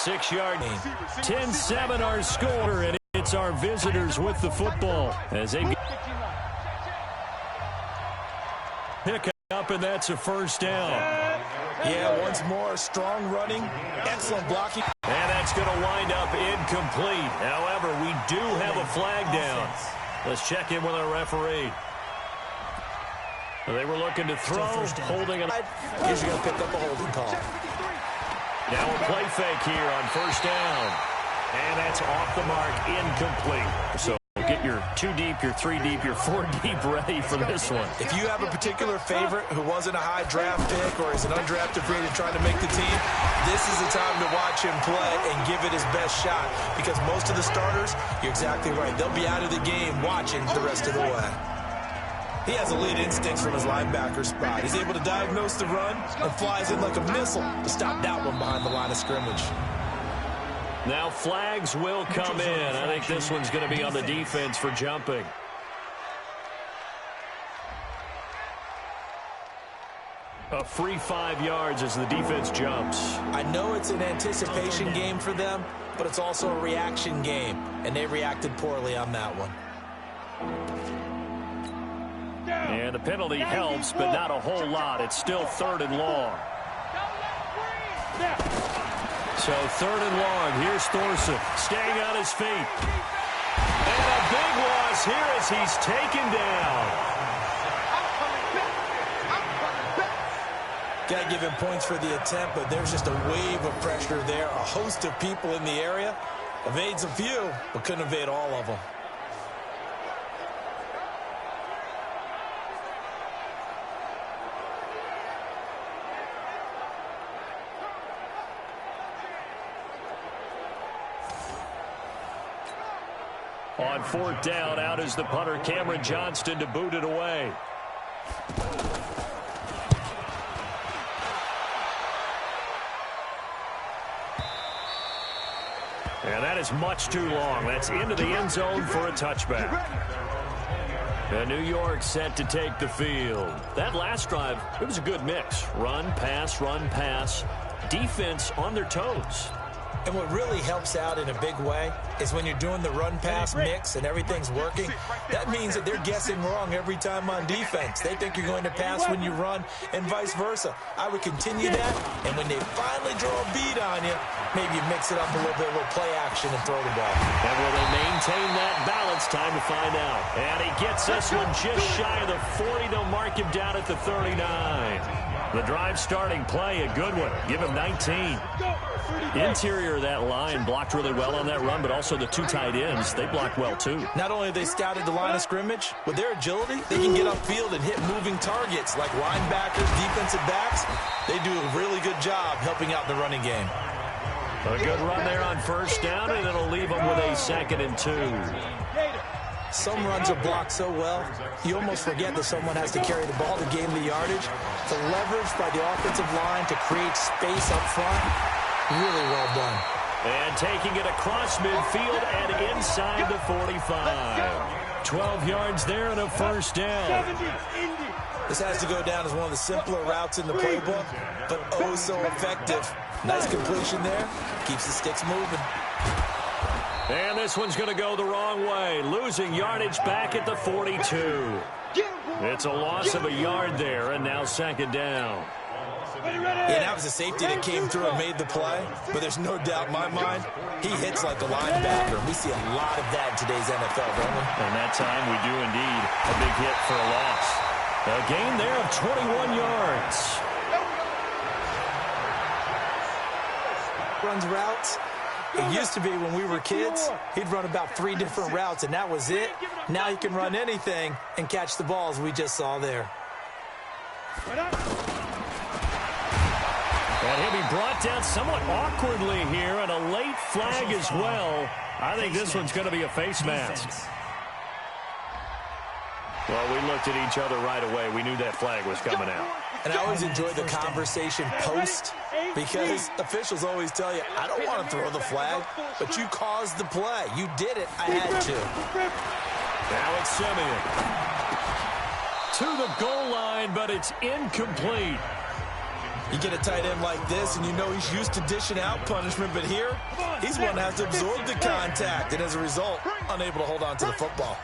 6-yard. 10-7 our score, and it's our visitors with the football as they pick up, and that's a first down. Yeah, once more, strong running, excellent blocking. And that's going to wind up incomplete. However, we do have a flag down. Let's check in with our referee. They were looking to throw, holding it. He's going to pick up a holding call. Now a play fake here on first down. And that's off the mark, incomplete. So get your 2 deep, your 3 deep, your 4 deep ready for this one. If you have a particular favorite who wasn't a high draft pick or is an undrafted free agent trying to make the team, this is the time to watch him play and give it his best shot, because most of the starters, you're exactly right, they'll be out of the game watching the rest of the way. He has elite instincts from his linebacker spot. He's able to diagnose the run and flies in like a missile to stop that one behind the line of scrimmage. Now flags will come in. I think this one's going to be on the defense for jumping. A free 5 yards as the defense jumps. I know it's an anticipation game for them, but it's also a reaction game, and they reacted poorly on that one. And the penalty helps, but not a whole lot. It's still 3rd and long. So 3rd and long. Here's Thorson staying on his feet. And a big loss here as he's taken down. Got to give him points for the attempt, but there's just a wave of pressure there. A host of people in the area. Evades a few, but couldn't evade all of them. On 4th down, out is the punter, Cameron Johnston, to boot it away. And that is much too long. That's into the end zone for a touchback. And New York set to take the field. That last drive, it was a good mix. Run, pass, defense on their toes. And what really helps out in a big way is when you're doing the run-pass mix and everything's working, that means that they're guessing wrong every time on defense. They think you're going to pass when you run and vice versa. I would continue that, and when they finally draw a beat on you, maybe you mix it up a little bit, a little play action, and throw the ball. And will they maintain that balance? Time to find out. And he gets this one just shy of the 40. They'll mark him down at the 39. The drive starting play, a good one. Give him 19. Interior of that line blocked really well on that run, but also the 2 tight ends, they blocked well too. Not only have they scouted the line of scrimmage, with their agility, they can get upfield and hit moving targets like linebackers, defensive backs. They do a really good job helping out the running game. A good run there on first down, and it'll leave them with a 2nd and 2. Some runs are blocked so well, you almost forget that someone has to carry the ball to gain the yardage. The leverage by the offensive line to create space up front, really well done. And taking it across midfield and inside the 45. 12 yards there and a first down. This has to go down as one of the simpler routes in the playbook, but oh so effective. Nice completion there. Keeps the sticks moving. And this one's going to go the wrong way. Losing yardage back at the 42. It's a loss of a yard there, and now 2nd down. Yeah, that was a safety that came through and made the play, but there's no doubt in my mind, he hits like a linebacker. We see a lot of that in today's NFL, don't we? And that time we do indeed. A big hit for a loss. A gain there of 21 yards. Runs routes. It used to be when we were kids, he'd run about 3 different routes, and that was it. Now he can run anything and catch the balls we just saw there. And he'll be brought down somewhat awkwardly here, and a late flag as well. I think this one's going to be a face mask. Well, we looked at each other right away. We knew that flag was coming out. And I always enjoy the conversation post, because officials always tell you, I don't want to throw the flag, but you caused the play. You did it. I had to. Now it's Simeon. To the goal line, but it's incomplete. You get a tight end like this, and you know he's used to dishing out punishment, but here, he's one that has to absorb the contact, and as a result, unable to hold on to the football.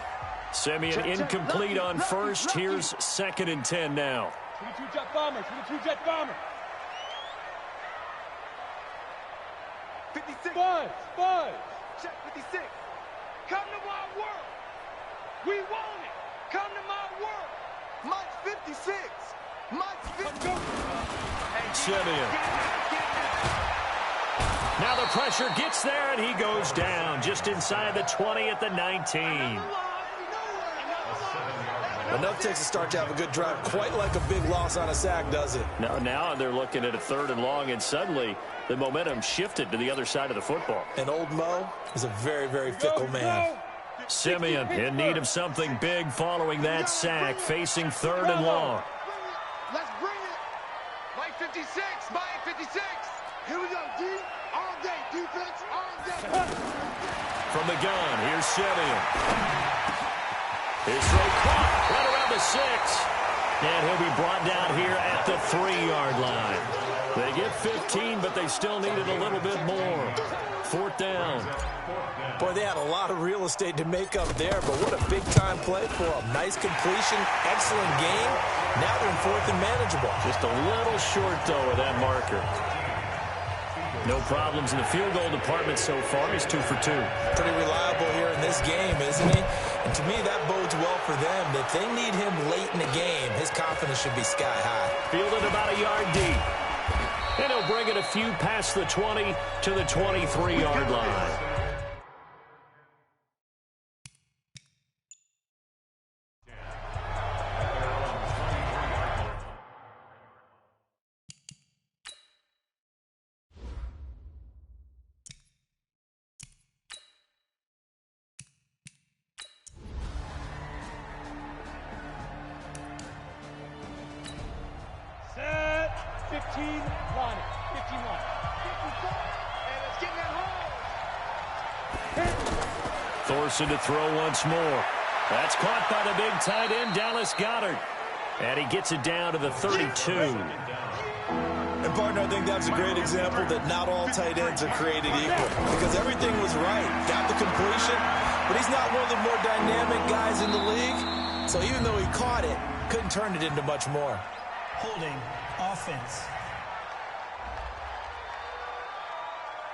Simeon incomplete on first. Here's 2nd and 10 now. 22 jet bomber, 22 jet bomber. 56. Five. Check 56. Come to my world. We want it. Come to my world. Mike's 56. Mike's 56. Simeon. Now the pressure gets there, and he goes down just inside the 20 at the 19. Enough takes a start to have a good drive, quite like a big loss on a sack, does it? Now they're looking at a 3rd and long, and suddenly the momentum shifted to the other side of the football. And old Mo is a very, very fickle man. Simeon in need of something big following that sack, facing 3rd and long. Let's bring it. Mike 56. Mike 56. Here we go, D. All day. Defense, all day. From the gun, here's Simeon. His throw caught right around the 6. And he'll be brought down here at the 3-yard line. They get 15, but they still needed a little bit more. 4th down. Boy, they had a lot of real estate to make up there, but what a big-time play for them. Nice completion, excellent game. Now they're in 4th and manageable. Just a little short, though, of that marker. No problems in the field goal department so far. He's 2 for 2. Pretty reliable here in this game, isn't he? And to me, that bodes well for them. That they need him late in the game. His confidence should be sky high. Fielded about a yard deep. And he'll bring it a few past the 20 to the 23-yard line. Set. 15 line. 15 line. And it's getting that home. Thorson to throw once more. That's caught by the big tight end, Dallas Goedert. And he gets it down to the 32. And, partner, I think that's a great example that not all tight ends are created equal. Because everything was right. Got the completion, but he's not one of the more dynamic guys in the league. So even though he caught it, couldn't turn it into much more. Holding offense.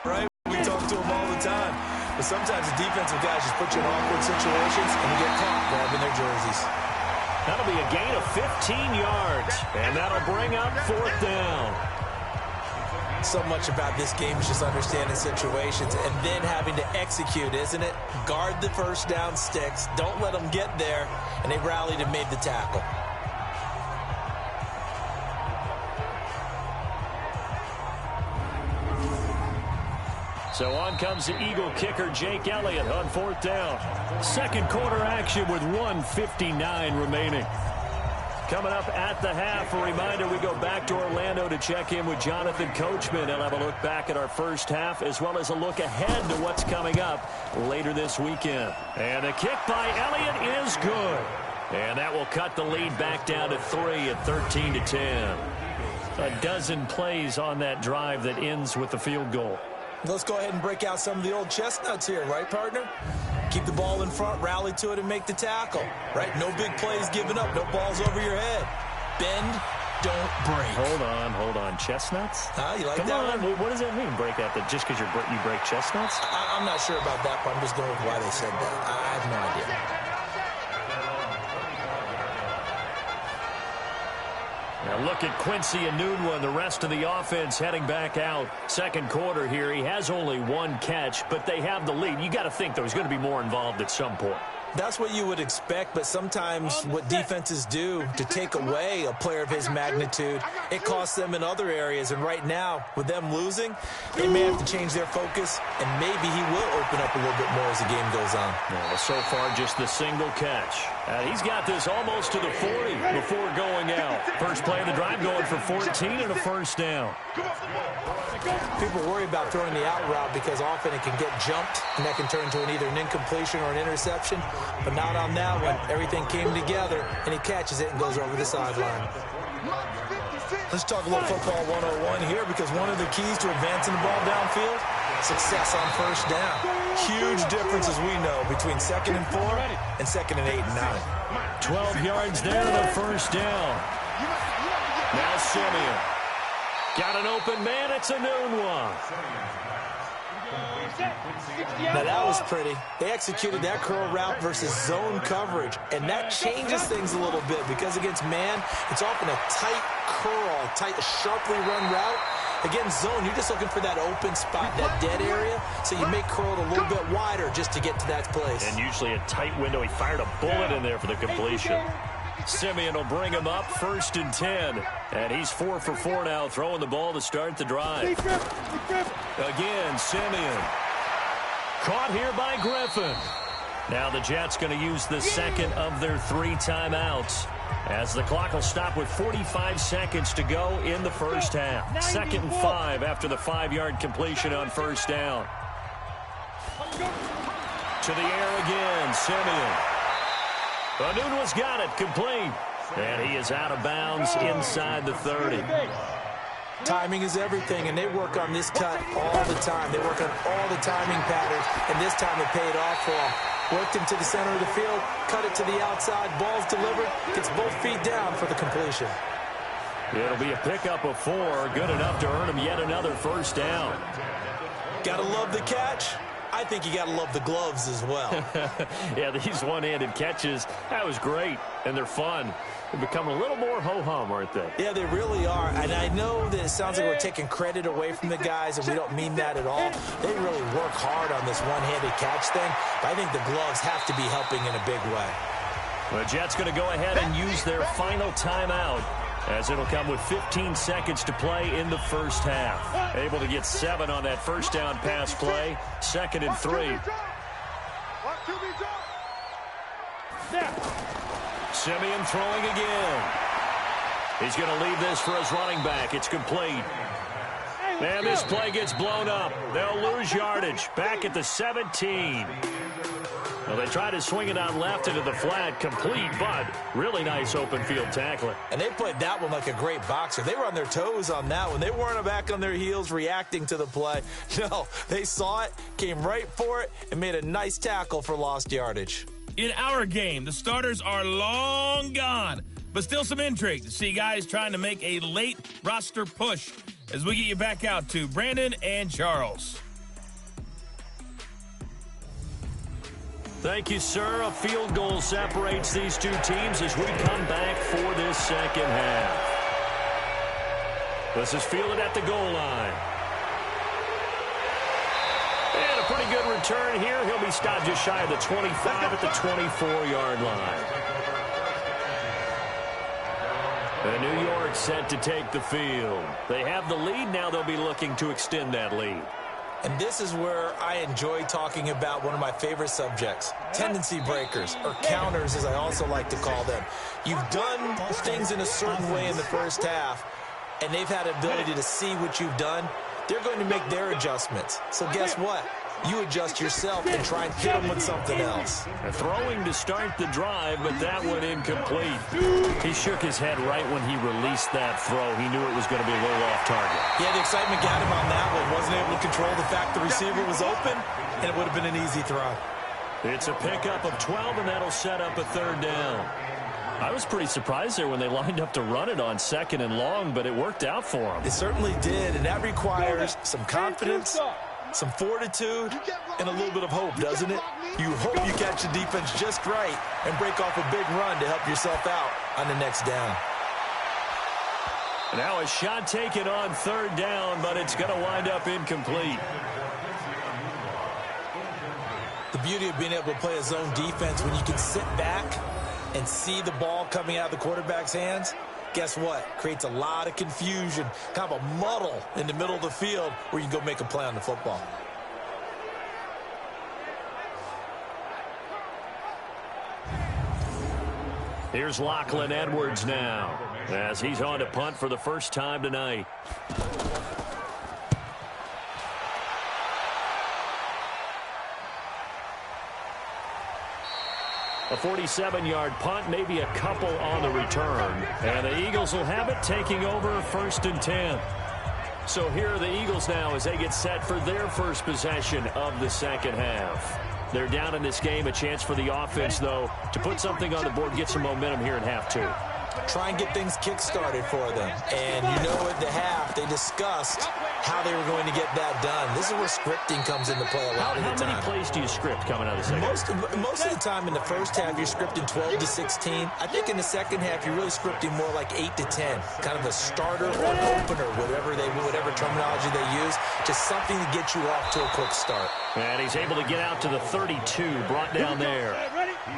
Right? We talk to him all the time. But sometimes the defensive guys just put you in awkward situations and you get caught grabbing their jerseys. That'll be a gain of 15 yards. And that'll bring up 4th down. So much about this game is just understanding situations and then having to execute, isn't it? Guard the first down sticks. Don't let them get there. And they rallied and made the tackle. So on comes the Eagle kicker, Jake Elliott, on 4th down. Second quarter action with 1:59 remaining. Coming up at the half, a reminder, we go back to Orlando to check in with Jonathan Coachman. He'll have a look back at our first half as well as a look ahead to what's coming up later this weekend. And the kick by Elliott is good. And that will cut the lead back down to 3 at 13-10. A dozen plays on that drive that ends with the field goal. Let's go ahead and break out some of the old chestnuts here, right, partner? Keep the ball in front, rally to it, and make the tackle, right? No big plays given up, no balls over your head. Bend, don't break. Hold on. Chestnuts? You like Come that on. one? What does that mean, break out? Just because you break chestnuts? I'm not sure about that, but I'm just going with why they said that. I have no idea. Now look at Quincy Enunwa and the rest of the offense heading back out. Second quarter here. He has only 1 catch, but they have the lead. You got to think, though, he's going to be more involved at some point. That's what you would expect, but sometimes what defenses do to take away a player of his magnitude, it costs them in other areas. And right now, with them losing, they may have to change their focus, and maybe he will open up a little bit more as the game goes on. Well, so far, just the single catch. He's got this almost to the 40 before going out. First play of the drive going for 14 and a first down. People worry about throwing the out route because often it can get jumped, and that can turn into either an incompletion or an interception. But not on that one. Everything came together, and he catches it and goes over the sideline. Let's talk about football 101 here, because one of the keys to advancing the ball downfield, success on first down. Huge difference, as we know, between 2nd and 4 and 2nd and 8 and 9. 12 yards there to the first down. Now Simeon. Got an open man. It's a noon one. Now that was pretty. They executed that curl route versus zone coverage, and that changes things a little bit, because against man, it's often a tight curl, tight, sharply run route. Against zone, you're just looking for that open spot, that dead area, so you make curl a little bit wider just to get to that place. And usually a tight window. He fired a bullet in there for the completion. Simeon will bring him up 1st and 10. And he's 4 for 4 now, throwing the ball to start the drive. Again, Simeon. Caught here by Griffin. Now the Jets going to use the second of their 3 timeouts, as the clock will stop with 45 seconds to go in the first half. 2nd and 5 after the 5-yard completion on first down. To the air again, Simeon. Anunwa's got it, complete. And he is out of bounds inside the 30. Timing is everything, and they work on this cut all the time. They work on all the timing patterns, and this time it paid off for them. Worked him to the center of the field, cut it to the outside, ball's delivered, gets both feet down for the completion. It'll be a pickup of 4, good enough to earn him yet another first down. Gotta love the catch. I think you got to love the gloves as well. Yeah, these one-handed catches, that was great, and they're fun. They're becoming a little more ho-hum, aren't they? Yeah, they really are. And I know that it sounds like we're taking credit away from the guys, and we don't mean that at all. They really work hard on this one-handed catch thing, but I think the gloves have to be helping in a big way. The Jets going to go ahead and use their final timeout, as it'll come with 15 seconds to play in the first half. Able to get 7 on that first down pass play. 2nd and 3. Simeon throwing again. He's going to leave this for his running back. It's complete. And this play gets blown up. They'll lose yardage. Back at the 17. Well, they tried to swing it out left into the flat, complete, but really nice open field tackling. And they played that one like a great boxer. They were on their toes on that one. They weren't back on their heels reacting to the play. No, they saw it, came right for it, and made a nice tackle for lost yardage. In our game, the starters are long gone, but still some intrigue to see guys trying to make a late roster push as we get you back out to Brandon and Charles. Thank you, sir. A field goal separates these two teams as we come back for this second half. This is fielded at the goal line. And a pretty good return here. He'll be stopped just shy of the 25 at the 24-yard line. And New York set to take the field. They have the lead. Now they'll be looking to extend that lead. And this is where I enjoy talking about one of my favorite subjects, tendency breakers, or counters, as I also like to call them. You've done things in a certain way in the first half, and they've had the ability to see what you've done. They're going to make their adjustments. So guess what? You adjust yourself and try and hit them with something else. Throwing to start the drive, but that one incomplete. He shook his head right when he released that throw. He knew it was going to be a little off target. Yeah, the excitement got him on that one. Wasn't able to control the fact the receiver was open, and it would have been an easy throw. It's a pickup of 12, and that'll set up a third down. I was pretty surprised there when they lined up to run it on 2nd and long, but it worked out for them. It certainly did, and that requires some confidence, some fortitude, and a little bit of hope, doesn't it? You hope you catch the defense just right and break off a big run to help yourself out on the next down. Now a shot taken on 3rd down, but it's going to wind up incomplete. The beauty of being able to play a zone defense when you can sit back and see the ball coming out of the quarterback's hands, guess what? Creates a lot of confusion, kind of a muddle in the middle of the field where you can go make a play on the football. Here's Lachlan Edwards now, as he's on to punt for the first time tonight. A 47-yard punt, maybe a couple on the return. And the Eagles will have it, taking over 1st and 10. So here are the Eagles now as they get set for their first possession of the second half. They're down in this game. A chance for the offense, though, to put something on the board, get some momentum here in half 2. Try and get things kick-started for them. And you know at the half, they discussed how they were going to get that done. This is where scripting comes into play a lot of the time. How many plays do you script coming out of the second half? Most of the time in the first half, you're scripting 12 to 16. I think in the second half, you're really scripting more like 8 to 10. Kind of a starter or an opener, whatever terminology they use. Just something to get you off to a quick start. And he's able to get out to the 32, brought down there.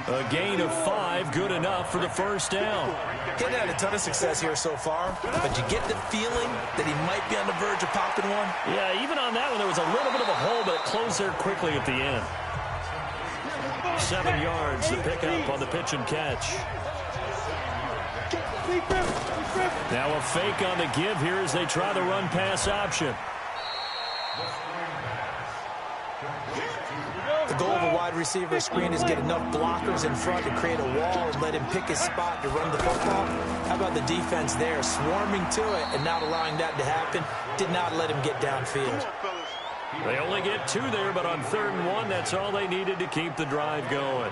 A gain of 5, good enough for the first down. He hasn't had a ton of success here so far, but you get the feeling that he might be on the verge of popping one. Yeah, even on that one, there was a little bit of a hole, but it closed there quickly at the end. 7 yards, the pickup on the pitch and catch. Now a fake on the give here as they try the run-pass option. The goal of a wide receiver screen is get enough blockers in front to create a wall and let him pick his spot to run the football. How about the defense there, swarming to it and not allowing that to happen? Did not let him get downfield. They only get 2 there, but on 3rd and 1, that's all they needed to keep the drive going.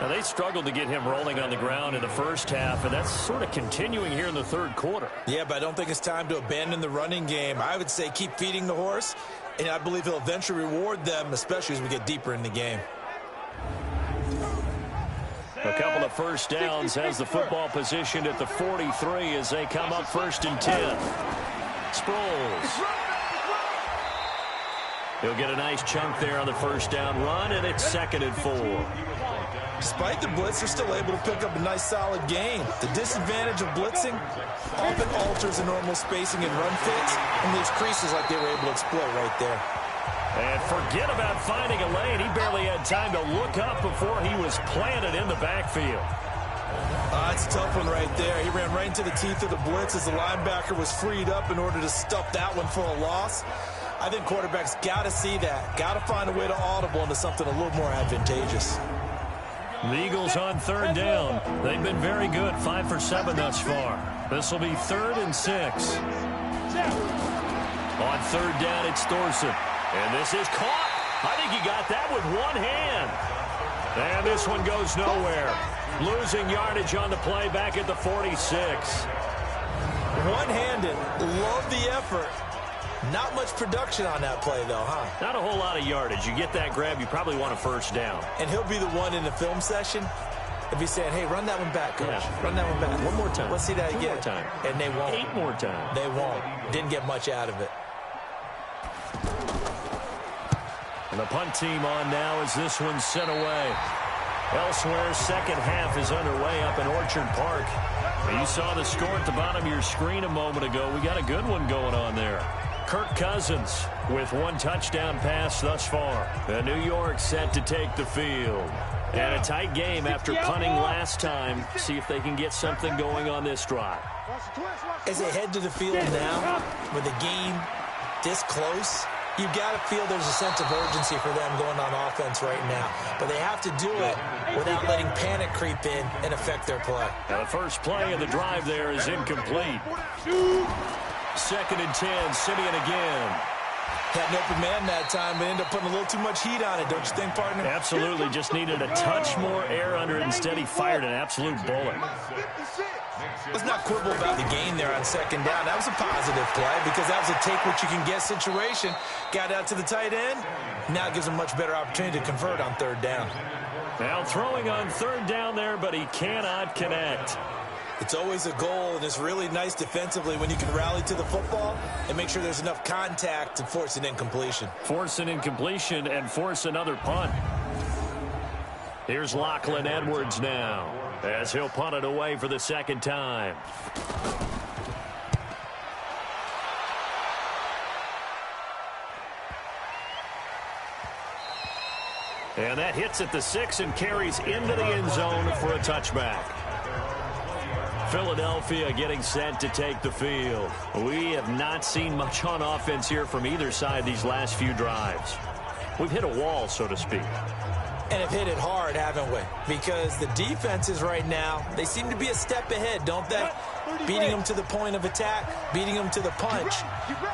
Now, they struggled to get him rolling on the ground in the first half, and that's sort of continuing here in the 3rd quarter. Yeah, but I don't think it's time to abandon the running game. I would say keep feeding the horse, and I believe he'll eventually reward them, especially as we get deeper in the game. A couple of first downs has the football positioned at the 43 as they come up 1st and 10. Sproles. He'll get a nice chunk there on the first down run, and it's 2nd and 4. Despite the blitz, they're still able to pick up a nice, solid gain. The disadvantage of blitzing often alters the normal spacing and run fits and leaves creases like they were able to exploit right there. And forget about finding a lane. He barely had time to look up before he was planted in the backfield. It's a tough one right there. He ran right into the teeth of the blitz as the linebacker was freed up in order to stuff that one for a loss. I think quarterbacks got to see that. Got to find a way to audible into something a little more advantageous. The Eagles on 3rd down. They've been very good, 5 for 7 thus far. This will be 3rd and 6. On 3rd down, it's Thorson. And this is caught. I think he got that with one hand. And this one goes nowhere. Losing yardage on the play back at the 46. One-handed. Love the effort. Not much production on that play, though, huh? Not a whole lot of yardage. You get that grab, you probably want a first down. And he'll be the one in the film session if he's saying, hey, run that one back, coach. Yeah. Run that one back. One more time. Let's see that again. One more time. And they won't. 8 more times. They won't. Didn't get much out of it. And the punt team on now as this one's sent away. Elsewhere, second half is underway up in Orchard Park. You saw the score at the bottom of your screen a moment ago. We got a good one going on there. Kirk Cousins with 1 touchdown pass thus far. And New York set to take the field. And a tight game after punting last time. See if they can get something going on this drive. As they head to the field now, with the game this close, you've got to feel there's a sense of urgency for them going on offense right now. But they have to do it without letting panic creep in and affect their play. Now the first play of the drive there is incomplete. 2nd and 10, Simeon again. Had an open man that time, but ended up putting a little too much heat on it, don't you think, partner? Absolutely. Just needed a touch more air under it. Instead, he fired an absolute bullet. Let's not quibble about the gain there on 2nd down. That was a positive play because that was a take-what-you-can-get situation. Got out to the tight end. Now it gives him a much better opportunity to convert on 3rd down. Now throwing on 3rd down there, but he cannot connect. It's always a goal, and it's really nice defensively when you can rally to the football and make sure there's enough contact to force an incompletion. Force an incompletion and force another punt. Here's Lachlan Edwards now as he'll punt it away for the 2nd time. And that hits at the 6 and carries into the end zone for a touchback. Philadelphia getting set to take the field. We have not seen much on offense here from either side these last few drives. We've hit a wall, so to speak. And have hit it hard, haven't we? Because the defenses right now, they seem to be a step ahead, don't they? Beating them to the point of attack, beating them to the punch.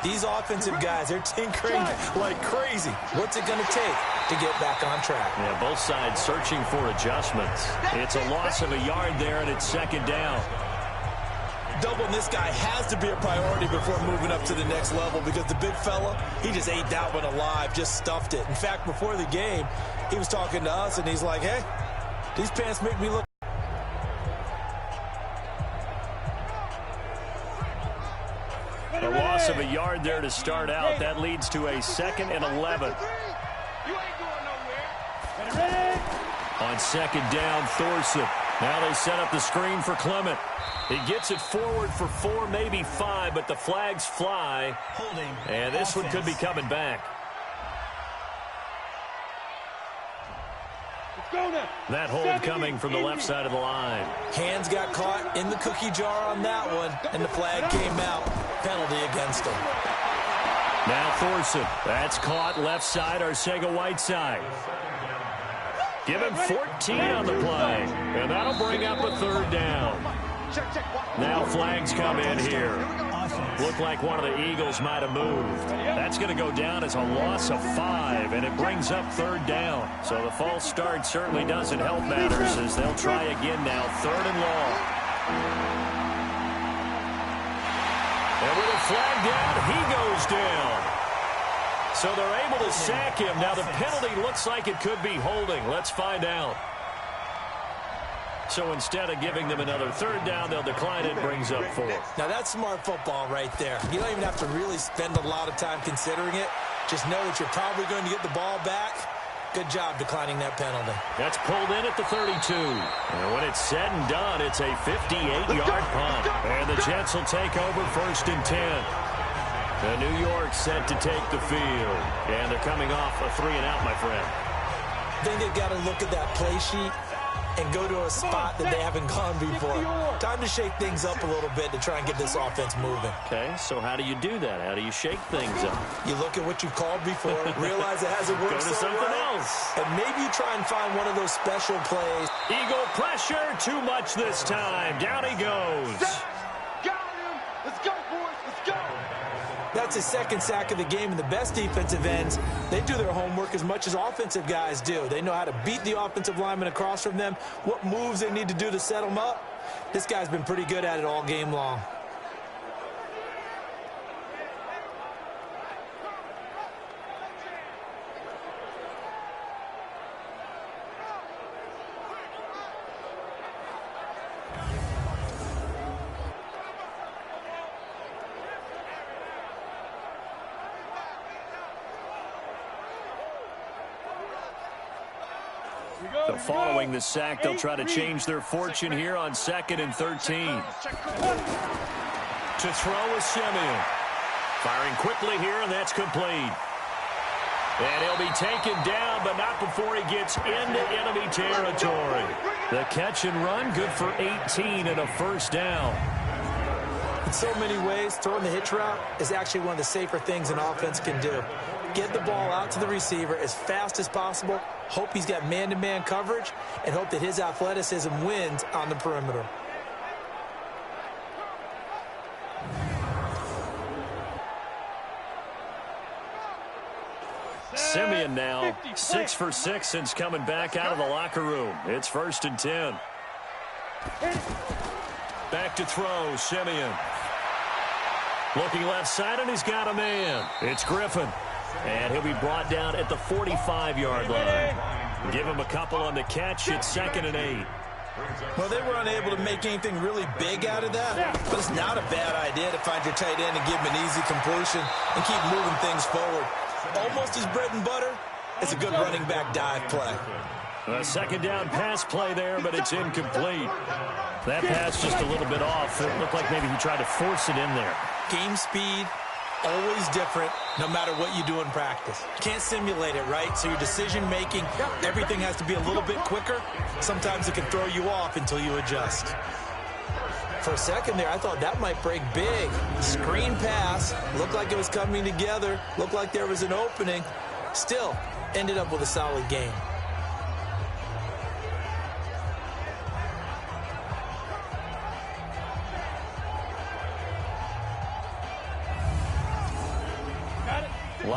These offensive guys, they're tinkering like crazy. What's it going to take to get back on track? Yeah, both sides searching for adjustments. It's a loss of a yard there, and it's second down. Doubling this guy has to be a priority before moving up to the next level because the big fella, he just ate that one alive, just stuffed it. In fact, before the game, he was talking to us, and he's like, hey, these pants make me look. A loss of a yard there to start out. That leads to a 2nd and 11. On second down, Thorson. Now they set up the screen for Clement. He gets it forward for 4, maybe 5, but the flags fly. Holding. And this one could be coming back. That hold coming from the left side of the line. Hands got caught in the cookie jar on that one, and the flag came out. Penalty against him. Now Thorson. That's caught left side, Arcega-Whiteside. Give him 14 on the play, and that'll bring up a 3rd down. Now flags come in here. Looked like one of the Eagles might have moved. That's going to go down as a loss of 5, and it brings up 3rd down. So the false start certainly doesn't help matters as they'll try again now, 3rd and long. And with a flag down, he goes down. So they're able to sack him. Now the penalty looks like it could be holding. Let's find out. So instead of giving them another 3rd down, they'll decline it. Brings up 4. Now that's smart football right there. You don't even have to really spend a lot of time considering it. Just know that you're probably going to get the ball back. Good job declining that penalty. That's pulled in at the 32. And when it's said and done, it's a 58-yard punt. And the Jets will take over 1st and 10. And New York set to take the field. And they're coming off a 3-and-out, my friend. I think they've got to look at that play sheet and go to a spot that they haven't gone before. Time to shake things up a little bit to try and get this offense moving. Okay, so how do you do that? How do you shake things up? You look at what you've called before, realize it hasn't worked Go to so something well, else. and maybe you try and find one of those special plays. Eagle pressure, too much this time. Down he goes. Got him. Let's go, boys. Let's go. That's his 2nd sack of the game, and the best defensive ends, they do their homework as much as offensive guys do. They know how to beat the offensive lineman across from them, what moves they need to do to set them up. This guy's been pretty good at it all game long. So following the sack, they'll try to change their fortune here on 2nd and 13. To throw is Simeon. Firing quickly here, and that's complete. And he'll be taken down, but not before he gets into enemy territory. The catch and run, good for 18 and a 1st down. In so many ways, throwing the hitch route is actually one of the safer things an offense can do. Get the ball out to the receiver as fast as possible, hope he's got man-to-man coverage, and hope that his athleticism wins on the perimeter. Simeon now 6 for 6 since coming back out of the locker room. It's 1st and 10. Back to throw, Simeon. Looking left side, and he's got a man. It's Griffin. And he'll be brought down at the 45-yard line. Give him a couple on the catch. It's 2nd and 8. Well, they were unable to make anything really big out of that, but it's not a bad idea to find your tight end and give him an easy completion and keep moving things forward. Almost his bread and butter. It's a good running back dive play. A 2nd down pass play there, but it's incomplete. That pass just a little bit off. It looked like maybe he tried to force it in there. Game speed, always different, no matter what you do in practice. Can't simulate it, right? So your decision-making, everything has to be a little bit quicker. Sometimes it can throw you off until you adjust. For a second there, I thought that might break big. Screen pass, looked like it was coming together, looked like there was an opening. Still, ended up with a solid game.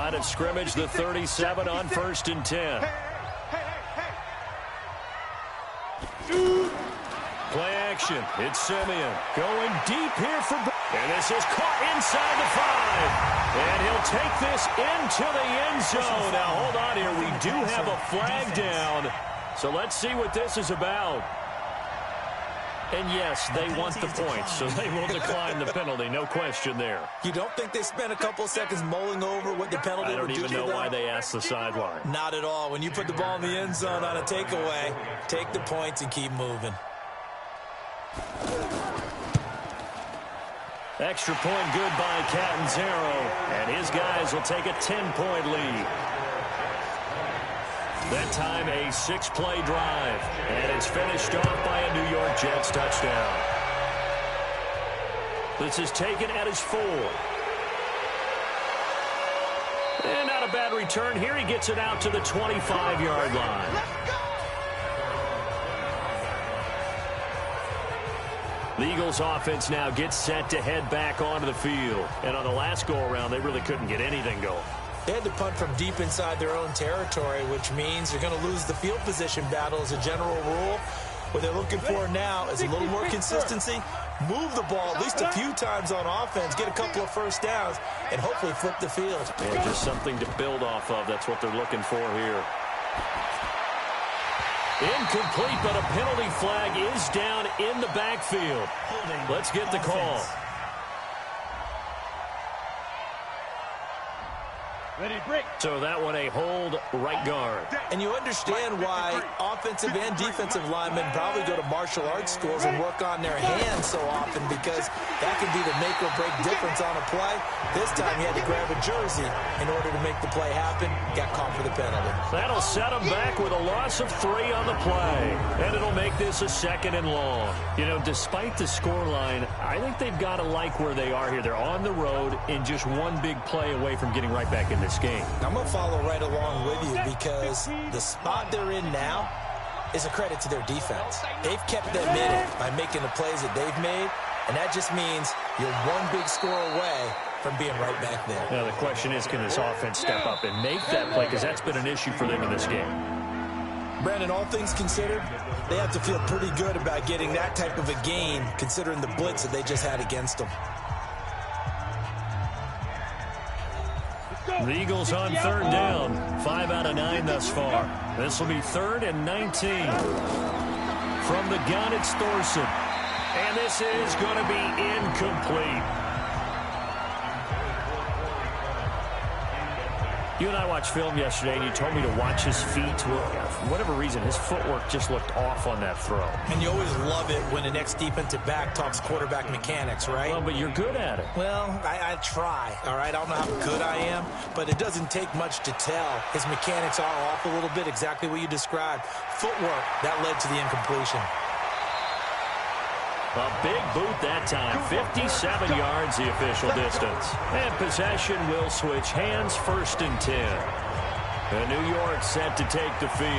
Line of scrimmage, the 37 on 1st and 10. Play action. It's Simeon going deep here for... And this is caught inside the 5. And he'll take this into the end zone. Now, hold on here. We do have a flag down. So let's see what this is about. And yes, they want the points, so they will decline the penalty. No question there. You don't think they spent a couple of seconds mulling over what the penalty would do? I don't even know why they asked the sideline. Not at all. When you put the ball in the end zone on a takeaway, take the points and keep moving. Extra point good by Catanzaro. And his guys will take a 10-point lead. That time a 6-play drive. And it's finished off by a New York Jets touchdown. This is taken at his 4. And not a bad return here. He gets it out to the 25-yard line. The Eagles offense now gets set to head back onto the field. And on the last go-around, they really couldn't get anything going. They had to punt from deep inside their own territory, which means you're going to lose the field position battle as a general rule. What they're looking for now is a little more consistency, move the ball at least a few times on offense, get a couple of first downs, and hopefully flip the field. Yeah, just something to build off of. That's what they're looking for here. Incomplete, but a penalty flag is down in the backfield. Let's get the call. Ready, break. So that one a hold right guard. And you understand why offensive and defensive linemen probably go to martial arts schools and work on their hands so often, because that can be the make or break difference on a play. This time he had to grab a jersey in order to make the play happen. Got caught for the penalty. That'll set him back with a loss of 3 on the play. And it'll make this a 2nd and long. You know, despite the scoreline, I think they've got to like where they are here. They're on the road and just one big play away from getting right back in this game. I'm going to follow right along with you, because the spot they're in now is a credit to their defense. They've kept them in it by making the plays that they've made, and that just means you're one big score away from being right back there. Now the question is, can this offense step up and make that play, because that's been an issue for them in this game. Brandon, all things considered, they have to feel pretty good about getting that type of a gain, considering the blitz that they just had against them. The Eagles on 3rd down. 5 out of 9 thus far. This will be 3rd and 19. From the gun, it's Thorson. And this is going to be incomplete. You and I watched film yesterday, and you told me to watch his feet. For whatever reason, his footwork just looked off on that throw. And you always love it when the next defensive back talks quarterback mechanics, right? Well, but you're good at it. Well, I try, all right? I don't know how good I am, but it doesn't take much to tell. His mechanics are off a little bit, exactly what you described. Footwork, that led to the incompletion. A big boot that time. 57 yards the official distance. And possession will switch hands, 1st and 10. And New York set to take the field.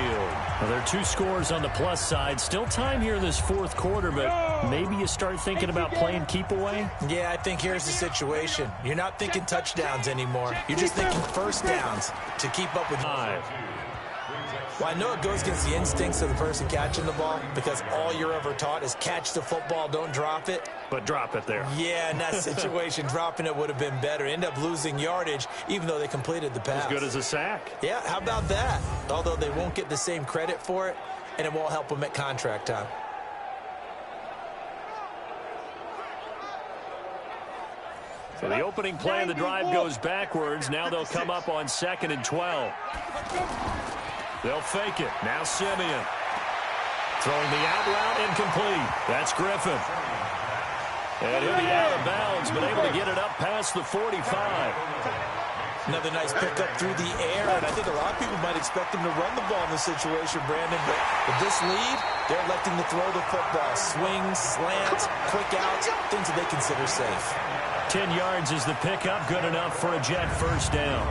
Well, there are 2 scores on the plus side. Still time here in this 4th quarter, but maybe you start thinking about playing keep away? Yeah, I think here's the situation. You're not thinking touchdowns anymore. You're just thinking first downs to keep up with 5. Well, I know it goes against the instincts of the person catching the ball, because all you're ever taught is catch the football, don't drop it. But drop it there. Yeah, in that situation, dropping it would have been better. End up losing yardage, even though they completed the pass. As good as a sack. Yeah, how about that? Although they won't get the same credit for it, and it won't help them at contract time. So the opening play of the drive goes backwards. Now they'll come up on 2nd and 12. They'll fake it. Now Simeon. Throwing the out route, incomplete. That's Griffin. And he'll be out of bounds, but able to get it up past the 45. Another nice pickup through the air, and I think a lot of people might expect them to run the ball in this situation, Brandon, but with this lead, they're electing to throw the football. Swings, slants, quick outs, things that they consider safe. 10 yards is the pickup, good enough for a Jet first down.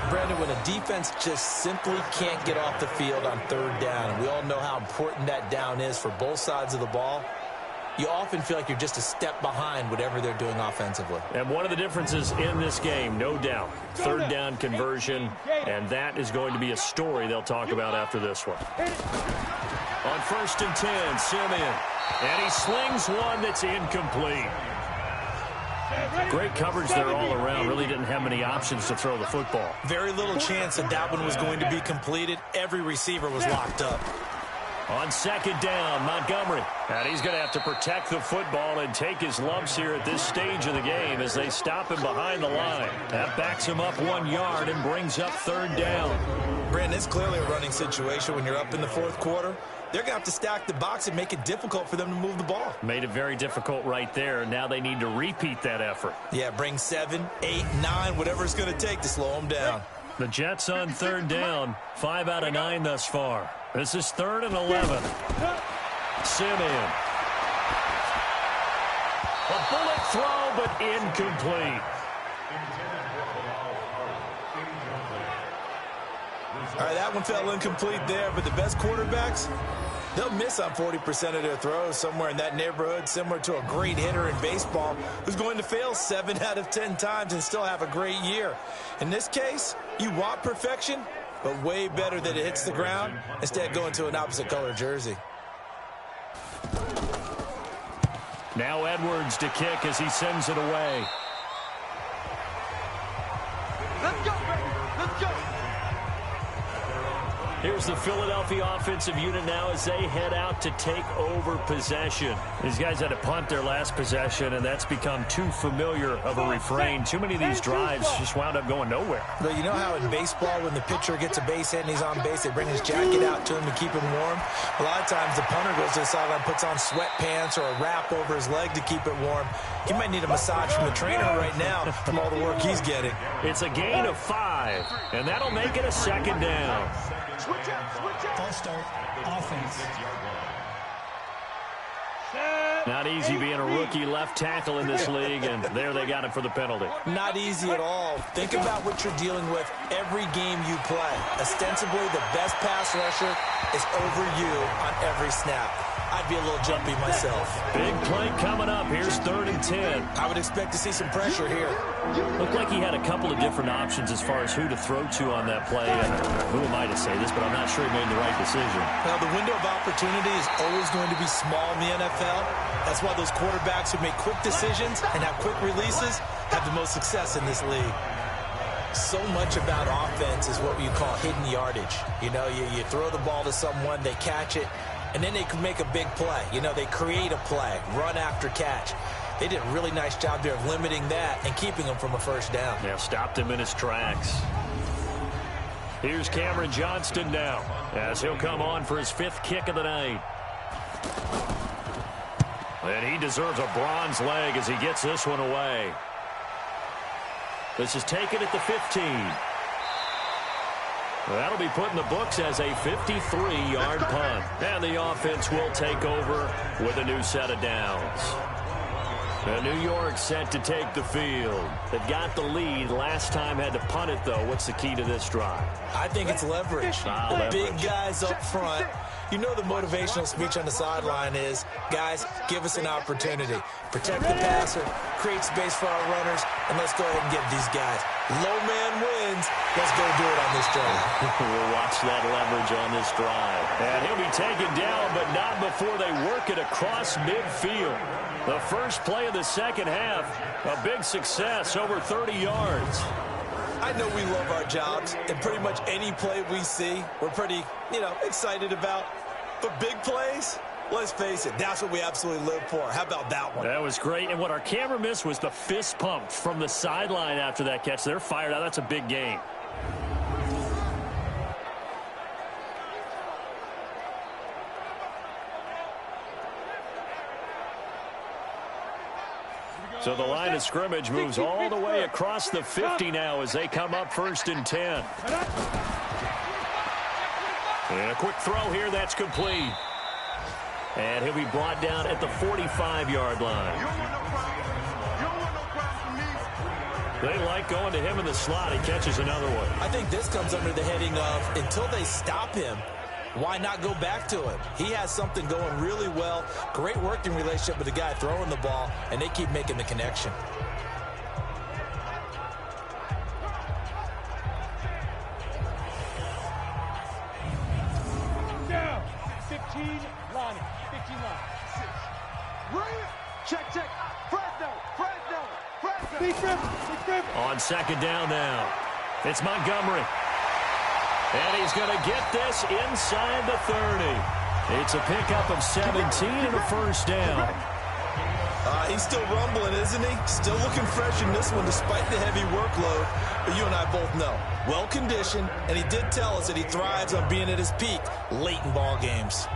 Brandon, when a defense just simply can't get off the field on 3rd down, and we all know how important that down is for both sides of the ball, you often feel like you're just a step behind whatever they're doing offensively. And one of the differences in this game, no doubt, third down conversion, and that is going to be a story they'll talk about after this one. On 1st and 10, Simeon, and he slings one that's incomplete. Great coverage there all around. Really didn't have many options to throw the football. Very little chance that that one was going to be completed. Every receiver was locked up. On 2nd down, Montgomery. And he's going to have to protect the football and take his lumps here at this stage of the game as they stop him behind the line. That backs him up 1 yard and brings up 3rd down. Brandon, it's clearly a running situation when you're up in the 4th quarter. They're going to have to stack the box and make it difficult for them to move the ball. Made it very difficult right there. Now they need to repeat that effort. Yeah, bring 7, 8, 9, whatever it's going to take to slow them down. The Jets on 3rd down. 5 out of 9 thus far. This is 3rd and 11. Simeon. A bullet throw, but incomplete. All right, that one fell incomplete there, but the best quarterbacks, they'll miss on 40% of their throws, somewhere in that neighborhood, similar to a great hitter in baseball who's going to fail 7 out of 10 times and still have a great year. In this case, you want perfection, but way better that it hits the ground instead of going to an opposite color jersey. Now Edwards to kick as he sends it away. Let's go, baby. Let's go. Here's the Philadelphia offensive unit now as they head out to take over possession. These guys had to punt their last possession, and that's become too familiar of a refrain. Too many of these drives just wound up going nowhere. But you know how in baseball, when the pitcher gets a base hit and he's on base, they bring his jacket out to him to keep him warm? A lot of times the punter goes to the sideline, puts on sweatpants or a wrap over his leg to keep it warm. He might need a massage from the trainer right now from all the work he's getting. It's a gain of 5, and that'll make it a 2nd down. Switch up, switch up. False start, offense. Not easy being a rookie left tackle in this league, and there they got him for the penalty. Not easy at all. Think about what you're dealing with every game you play. Ostensibly, the best pass rusher is over you on every snap. I'd be a little jumpy myself. Big play coming up. Here's 3rd and 10. I would expect to see some pressure here. Looked like he had a couple of different options as far as who to throw to on that play. And who am I to say this, but I'm not sure he made the right decision. Well, the window of opportunity is always going to be small in the NFL. That's why those quarterbacks who make quick decisions and have quick releases have the most success in this league. So much about offense is what you call hidden yardage. You know, you throw the ball to someone, they catch it, and then they can make a big play. You know, they create a play, run after catch. They did a really nice job there of limiting that and keeping him from a 1st down. Yeah, stopped him in his tracks. Here's Cameron Johnston now as he'll come on for his 5th kick of the night. And he deserves a bronze leg as he gets this one away. This is taken at the 15. That'll be put in the books as a 53-yard punt. And the offense will take over with a new set of downs. New York set to take the field. They've got the lead. Last time had to punt it, though. What's the key to this drive? I think it's leverage. Big guys up front. You know the motivational speech on the sideline is, guys, give us an opportunity. Protect the passer, create space for our runners, and let's go ahead and get these guys. Low man wins. Let's go do it on this drive. We'll watch that leverage on this drive. And he'll be taken down, but not before they work it across midfield. The first play of the 2nd half, a big success, over 30 yards. I know we love our jobs, and pretty much any play we see, we're pretty, excited about. But big plays, let's face it, that's what we absolutely live for. How about that one? That was great. And what our camera missed was the fist pump from the sideline after that catch. They're fired out. That's a big game. So the line of scrimmage moves all the way across the 50 now as they come up 1st and 10. And a quick throw here, that's complete. And he'll be brought down at the 45-yard line. They like going to him in the slot. He catches another one. I think this comes under the heading of, until they stop him, why not go back to it? He has something going really well. Great working relationship with the guy throwing the ball, and they keep making the connection. Down. 15 line. 15 line. 6. Right. Check. Fresno. Big River. On second down now, it's Montgomery. And he's going to get this inside the 30. It's a pickup of 17 and a first down. He's still rumbling, isn't he? Still looking fresh in this one despite the heavy workload. But you and I both know, well-conditioned, and he did tell us that he thrives on being at his peak late in ball games.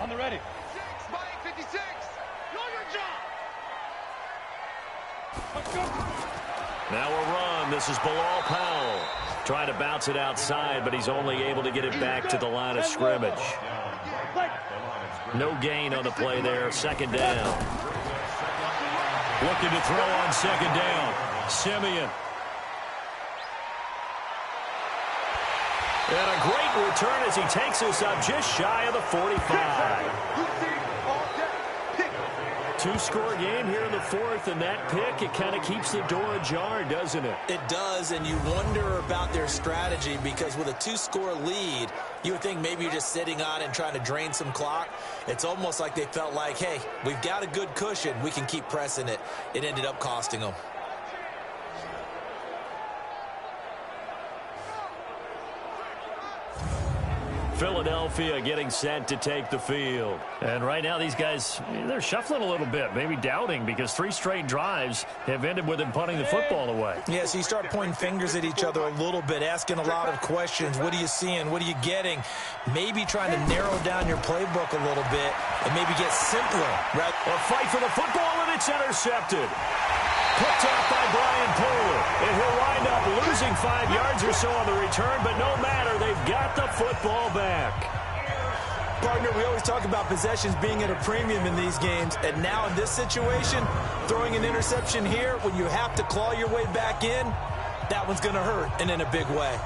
On the ready. 56. Know your job. Let's go. Now a run. This is Bilal Powell. Trying to bounce it outside, but he's only able to get it back to the line of scrimmage. No gain on the play there. Second down. Looking to throw on second down. Simeon. And a great return as he takes us up just shy of the 45. Two-score game here in the fourth, and that pick, it kind of keeps the door ajar, doesn't it? It does, and you wonder about their strategy because with a two-score lead, you would think maybe you're just sitting on it and trying to drain some clock. It's almost like they felt like, hey, we've got a good cushion. We can keep pressing it. It ended up costing them. Philadelphia getting set to take the field. And right now these guys, they're shuffling a little bit, maybe doubting, because 3 straight drives have ended with them punting the football away. Yeah, so you start pointing fingers at each other a little bit, asking a lot of questions. What are you seeing? What are you getting? Maybe trying to narrow down your playbook a little bit and maybe get simpler. Right? A fight for the football, and it's intercepted. Picked off by Brian Poole. And he'll wind up losing 5 yards or so on the return, but no matter, they've got the football back. Partner, we always talk about possessions being at a premium in these games, and now in this situation, throwing an interception here when you have to claw your way back in, that one's going to hurt, and in a big way.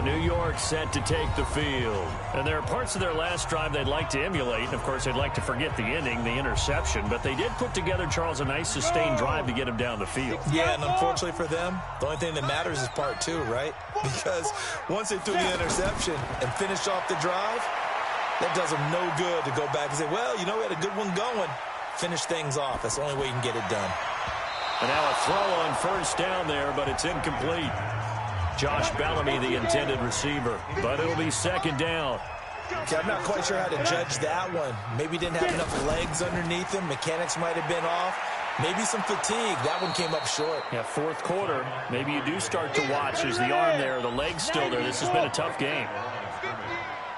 New York set to take the field. And there are parts of their last drive they'd like to emulate. And, of course, they'd like to forget the ending, the interception. But they did put together, Charles, a nice sustained drive to get him down the field. Yeah, and unfortunately for them, the only thing that matters is part 2, right? Because once they threw the interception and finished off the drive, that does them no good to go back and say, well, you know, we had a good one going. Finish things off. That's the only way you can get it done. And now a throw on first down there, but it's incomplete. Josh Bellamy, the intended receiver, but it'll be second down. Okay, I'm not quite sure how to judge that one. Maybe didn't have enough legs underneath him. Mechanics might have been off. Maybe some fatigue. That one came up short. Yeah, fourth quarter. Maybe you do start to watch as the arm there, the leg's still there. This has been a tough game.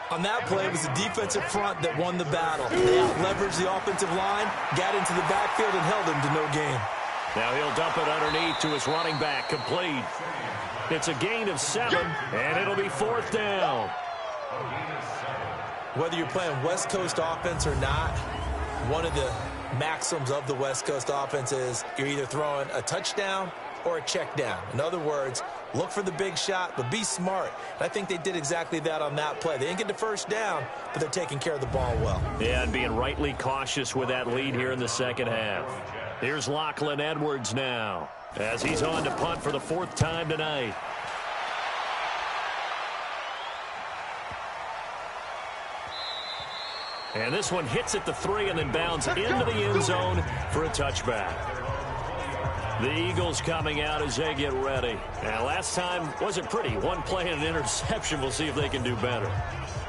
On that play, it was the defensive front that won the battle. They out-leveraged the offensive line, got into the backfield, and held him to no gain. Now he'll dump it underneath to his running back, complete. It's a gain of 7, and it'll be fourth down. Whether you're playing West Coast offense or not, one of the maxims of the West Coast offense is you're either throwing a touchdown or a check down. In other words, look for the big shot, but be smart. And I think they did exactly that on that play. They didn't get the first down, but they're taking care of the ball well. Yeah, and being rightly cautious with that lead here in the second half. Here's Lachlan Edwards now, as he's on to punt for the 4th time tonight. And this one hits at the 3 and then bounds into the end zone for a touchback. The Eagles coming out as they get ready. And last time wasn't pretty. One play and an interception. We'll see if they can do better.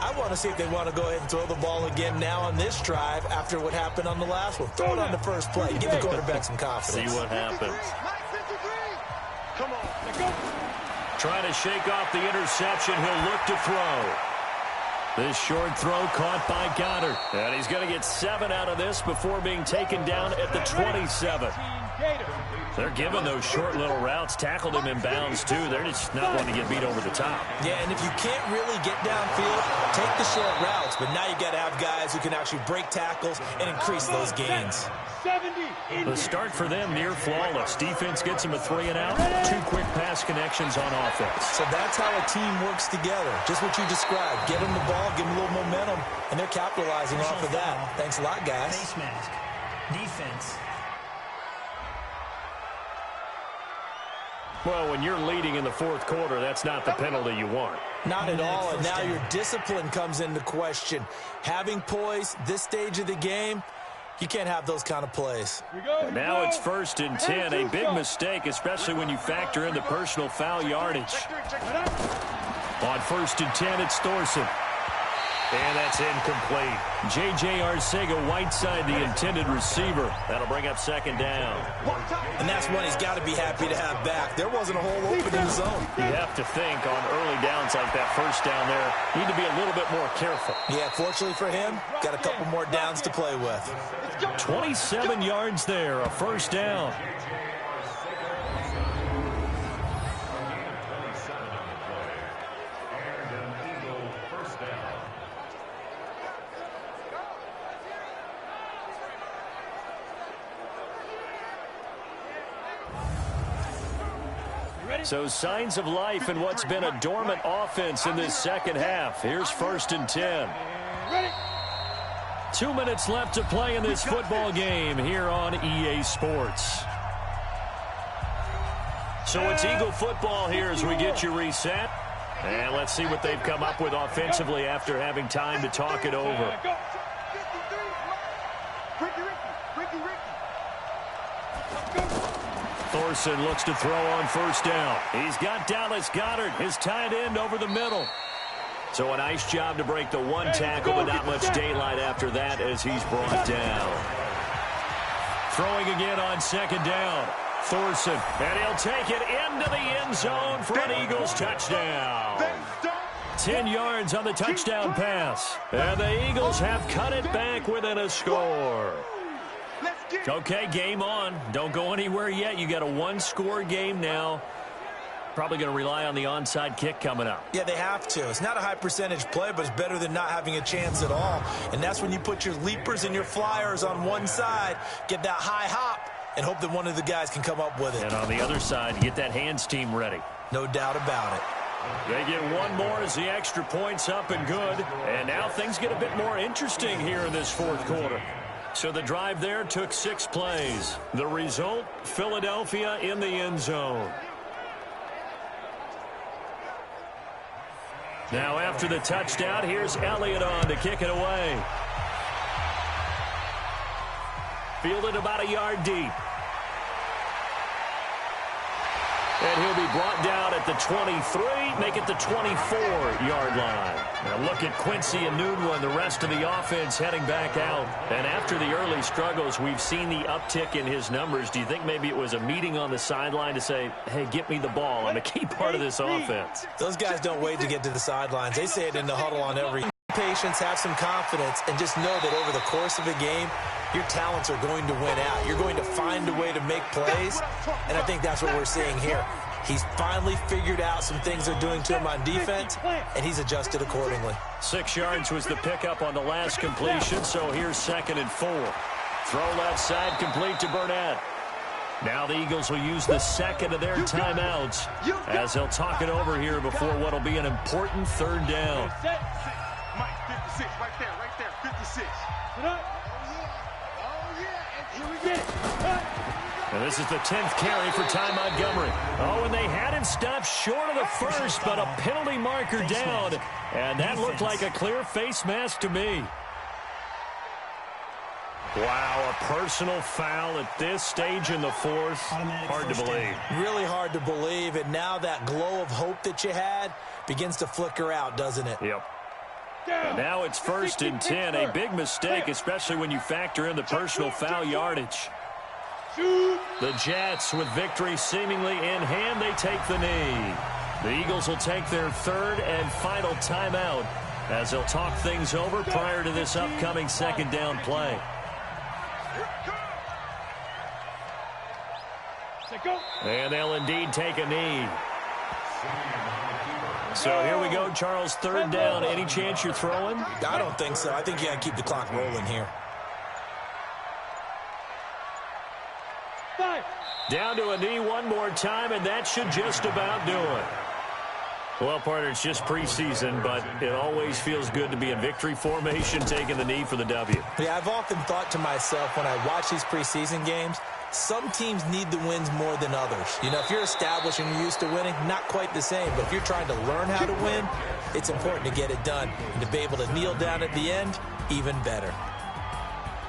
I want to see if they want to go ahead and throw the ball again now on this drive after what happened on the last one. Throw it on the first play. Give the quarterback some confidence. See what happens. Come on, let's go. Trying to shake off the interception. He'll look to throw. This short throw caught by Goddard. And he's going to get 7 out of this before being taken down at the 27. They're giving those short little routes, tackled him in bounds, too. They're just not going to get beat over the top. Yeah, and if you can't really get downfield, take the short routes. But now you got to have guys who can actually break tackles and increase those gains. 70. The start for them near flawless. Defense gets them a 3-and-out. 2 quick pass connections on offense. So that's how a team works together. Just what you described. Get them the ball, give them a little momentum, and they're capitalizing off of that. Thanks a lot, guys. Face mask. Defense. Well, when you're leading in the fourth quarter, that's not the penalty you want. Not at all, and now your discipline comes into question. Having poise this stage of the game, you can't have those kind of plays. Now it's 1st and 10, a big mistake, especially when you factor in the personal foul yardage. On 1st and 10, it's Thorson. And that's incomplete. J.J. Arcega-Whiteside, the intended receiver. That'll bring up 2nd down. And that's one he's got to be happy to have back. There wasn't a hole open in the zone. You have to think on early downs like that first down there, need to be a little bit more careful. Yeah, fortunately for him, got a couple more downs to play with. 27 yards there, a 1st down. So signs of life in what's been a dormant offense in this second half. Here's 1st and 10. 2 minutes left to play in this football game here on EA Sports. So it's Eagle football here as we get you reset. And let's see what they've come up with offensively after having time to talk it over. Thorson looks to throw on 1st down. He's got Dallas Goedert, his tight end, over the middle. So a nice job to break the 1 tackle, but not much daylight after that as he's brought down. Throwing again on 2nd down. Thorson, and he'll take it into the end zone for an Eagles touchdown. 10 yards on the touchdown pass. And the Eagles have cut it back within a score. Okay, game on. Don't go anywhere yet. You got a 1-score game now. Probably going to rely on the onside kick coming up. Yeah, they have to. It's not a high percentage play, but it's better than not having a chance at all. And that's when you put your leapers and your flyers on one side, get that high hop, and hope that one of the guys can come up with it. And on the other side, get that hands team ready. No doubt about it. They get one more as the extra point's up and good. And now things get a bit more interesting here in this fourth quarter. So the drive there took 6 plays. The result, Philadelphia in the end zone. Now after the touchdown, here's Elliott on to kick it away. Fielded about a yard deep. And he'll be brought down at the 23, make it the 24-yard line. Now look at Quincy and Nunwa and the rest of the offense heading back out. And after the early struggles, we've seen the uptick in his numbers. Do you think maybe it was a meeting on the sideline to say, hey, get me the ball. I'm a key part of this offense. Those guys don't wait to get to the sidelines. They say it in the huddle on every. Patience, have some confidence, and just know that over the course of a game, your talents are going to win out. You're going to find a way to make plays, and I think that's what we're seeing here. He's finally figured out some things they're doing to him on defense, and he's adjusted accordingly. 6 yards was the pickup on the last completion, so here's 2nd and 4. Throw left side complete to Burnett. Now the Eagles will use the second of their timeouts as they'll talk it over here before what will be an important 3rd down. Mike, 56, right there, 56. And this is the 10th carry for Ty Montgomery. Oh, and they had him stopped short of the first, but a penalty marker down. And that looked like a clear face mask to me. Wow, a personal foul at this stage in the fourth. Hard to believe. Really hard to believe, and now that glow of hope that you had begins to flicker out, doesn't it? Yep. And now it's 1st and 10. A big mistake, especially when you factor in the personal foul yardage. The Jets, with victory seemingly in hand, they take the knee. The Eagles will take their 3rd and final timeout as they'll talk things over prior to this upcoming 2nd down play. Let go. And they'll indeed take a knee. So here we go, Charles, third down. Any chance you're throwing? I don't think so. I think you got to keep the clock rolling here. 5. Down to a knee one more time, and that should just about do it. Well, partner, it's just preseason, but it always feels good to be in victory formation, taking the knee for the W. Yeah, I've often thought to myself when I watch these preseason games, some teams need the wins more than others. You know, if you're established and you're used to winning, not quite the same. But if you're trying to learn how to win, it's important to get it done. And to be able to kneel down at the end, even better.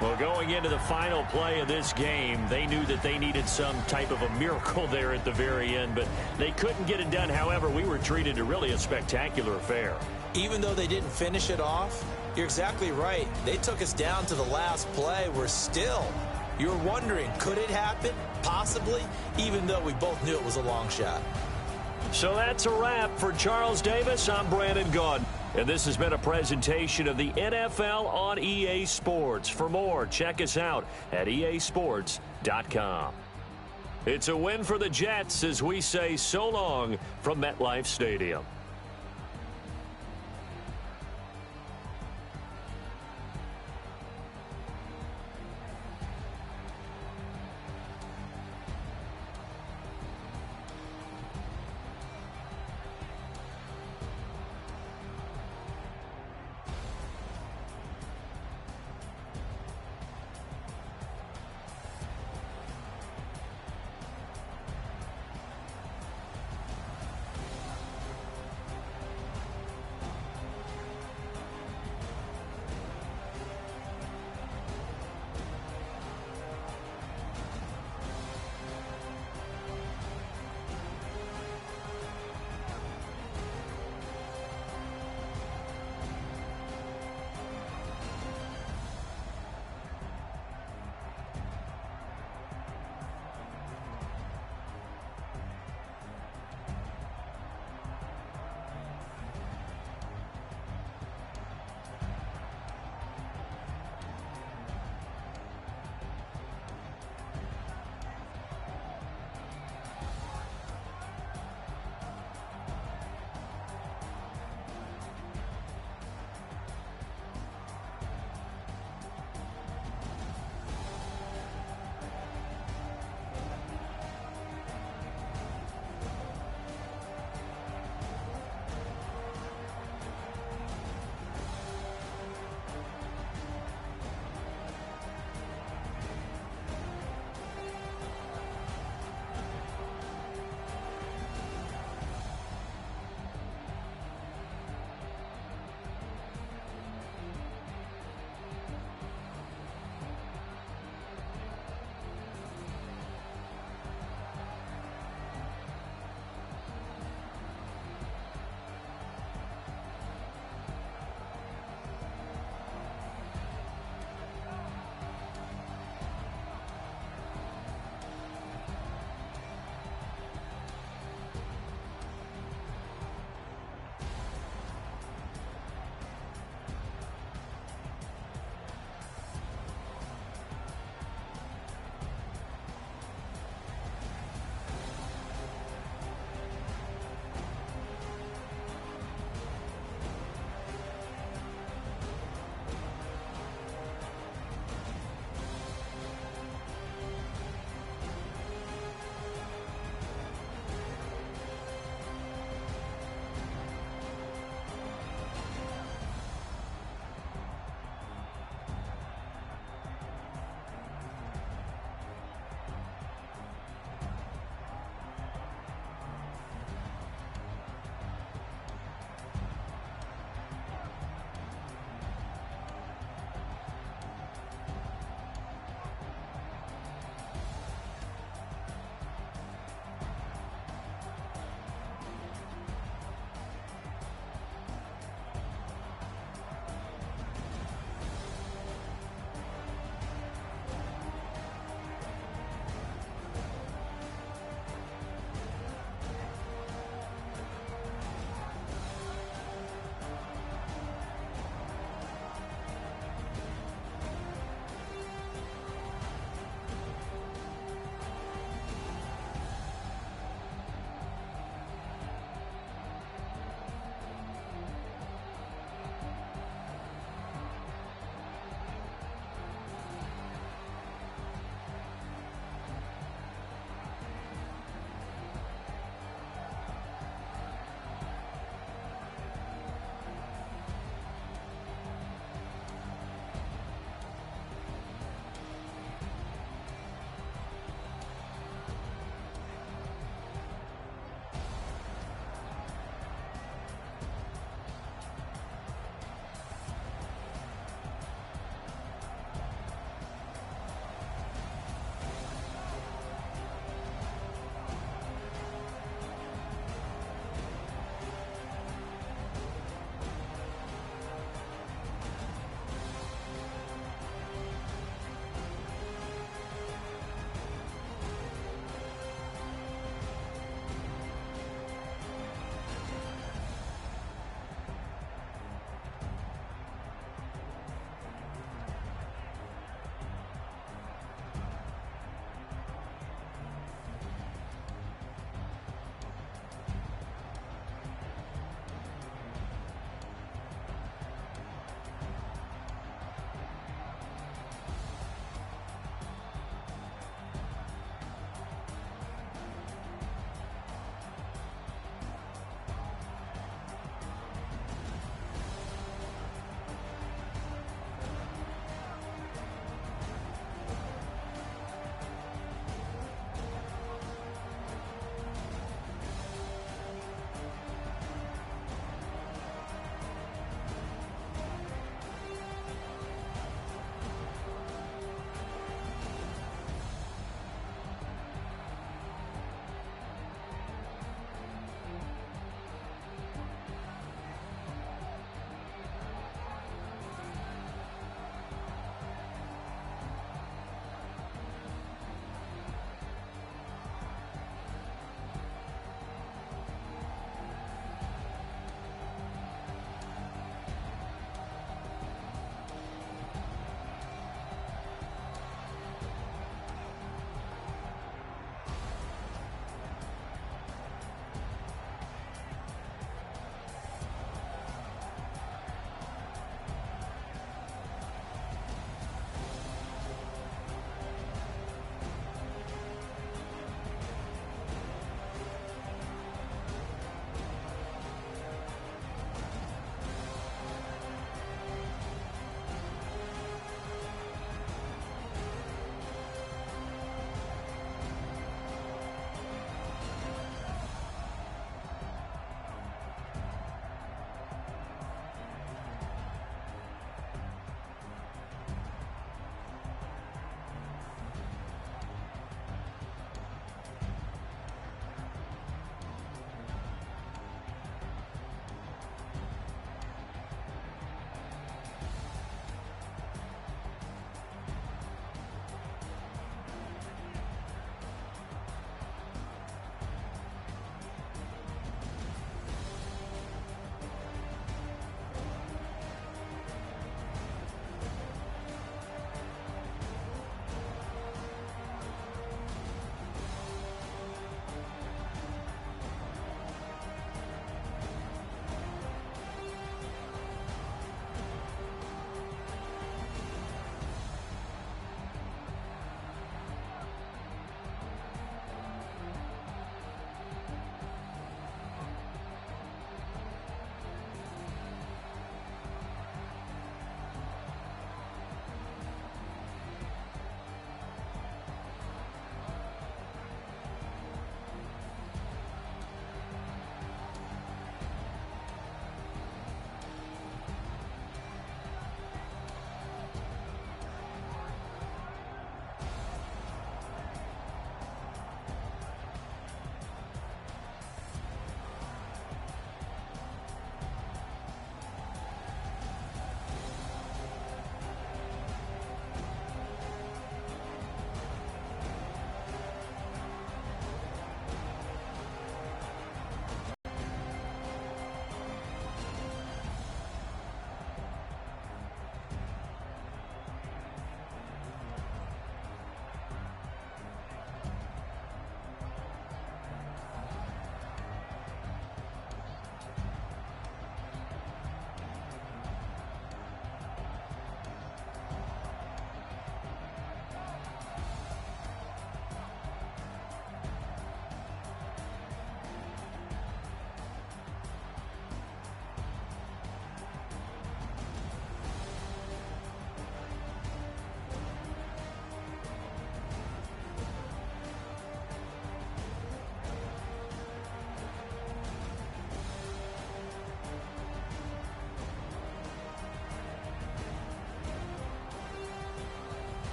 Well, going into the final play of this game, they knew that they needed some type of a miracle there at the very end, but they couldn't get it done. However, we were treated to really a spectacular affair. Even though they didn't finish it off, you're exactly right. They took us down to the last play. We're still, you're wondering, could it happen? Possibly, even though we both knew it was a long shot. So that's a wrap for Charles Davis. I'm Brandon Gaudin. And this has been a presentation of the NFL on EA Sports. For more, check us out at easports.com. It's a win for the Jets as we say so long from MetLife Stadium.